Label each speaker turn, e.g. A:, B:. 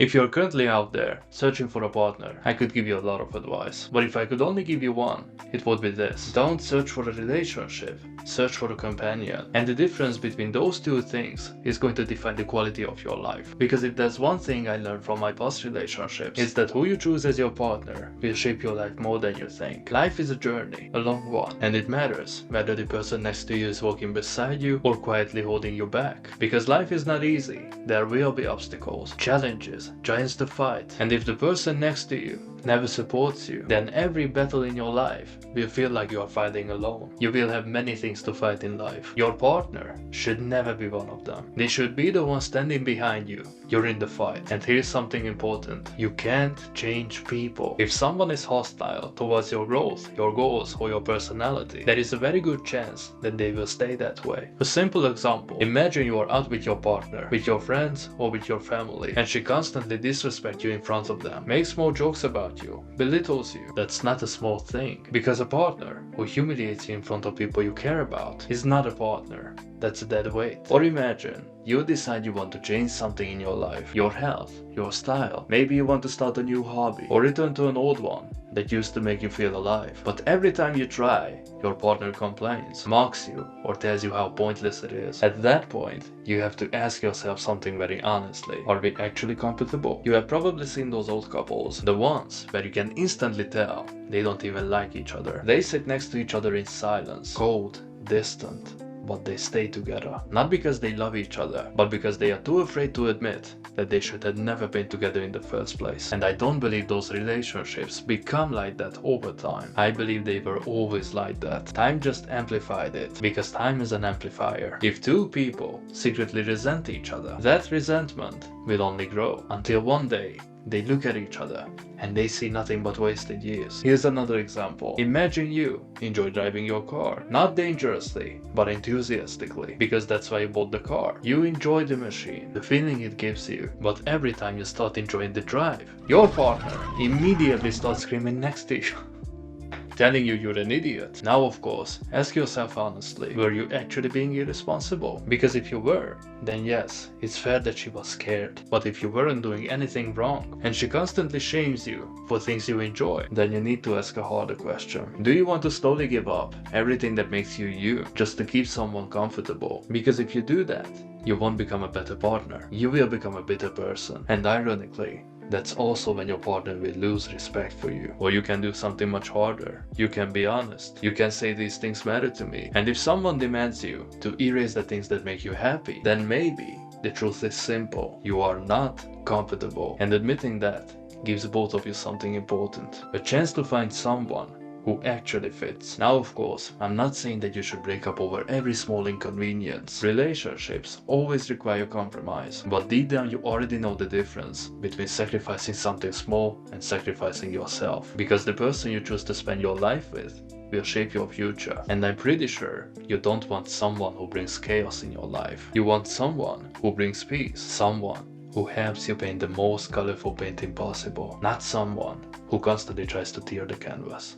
A: If you're currently out there searching for a partner, I could give you a lot of advice. But if I could only give you one, it would be this. Don't search for a relationship, search for a companion. And the difference between those two things is going to define the quality of your life. Because if there's one thing I learned from my past relationships, it's that who you choose as your partner will shape your life more than you think. Life is a journey, a long one, and it matters whether the person next to you is walking beside you or quietly holding you back. Because life is not easy. There will be obstacles, challenges, giants to fight. And if the person next to you never supports you, then every battle in your life will feel like you are fighting alone. You will have many things to fight in life. Your partner should never be one of them. They should be the one standing behind you. You're in the fight. And here's something important. You can't change people. If someone is hostile towards your growth, your goals, or your personality, there is a very good chance that they will stay that way. A simple example. Imagine you are out with your partner, with your friends, or with your family, and she constantly disrespects you in front of them, makes more jokes about you, belittles you. That's not a small thing, because a partner who humiliates you in front of people you care about is not a partner. That's a dead weight. Or imagine you decide you want to change something in your life, your health, your style. Maybe you want to start a new hobby or return to an old one that used to make you feel alive. But every time you try, your partner complains, mocks you, or tells you how pointless it is. At that point, you have to ask yourself something very honestly. Are we actually compatible? You have probably seen those old couples, the ones where you can instantly tell they don't even like each other. They sit next to each other in silence, cold, distant, but they stay together. Not because they love each other, but because they are too afraid to admit that they should have never been together in the first place. And I don't believe those relationships become like that over time. I believe they were always like that. Time just amplified it, because time is an amplifier. If two people secretly resent each other, that resentment will only grow until one day they look at each other and they see nothing but wasted years. Here's another example. Imagine you enjoy driving your car, not dangerously, but enthusiastically, because that's why you bought the car. You enjoy the machine, the feeling it gives you, but every time you start enjoying the drive, your partner immediately starts screaming next to you, telling you you're an idiot. Now, of course, ask yourself honestly, were you actually being irresponsible? Because if you were, then yes, it's fair that she was scared. But if you weren't doing anything wrong, and she constantly shames you for things you enjoy, then you need to ask a harder question. Do you want to slowly give up everything that makes you you, just to keep someone comfortable? Because if you do that, you won't become a better partner. You will become a bitter person. And ironically, that's also when your partner will lose respect for you. Or you can do something much harder. You can be honest. You can say these things matter to me. And if someone demands you to erase the things that make you happy, then maybe the truth is simple. You are not compatible. And admitting that gives both of you something important. A chance to find someone who actually fits. Now, of course, I'm not saying that you should break up over every small inconvenience. Relationships always require compromise, but deep down you already know the difference between sacrificing something small and sacrificing yourself. Because the person you choose to spend your life with will shape your future. And I'm pretty sure you don't want someone who brings chaos in your life. You want someone who brings peace, someone who helps you paint the most colorful painting possible, not someone who constantly tries to tear the canvas.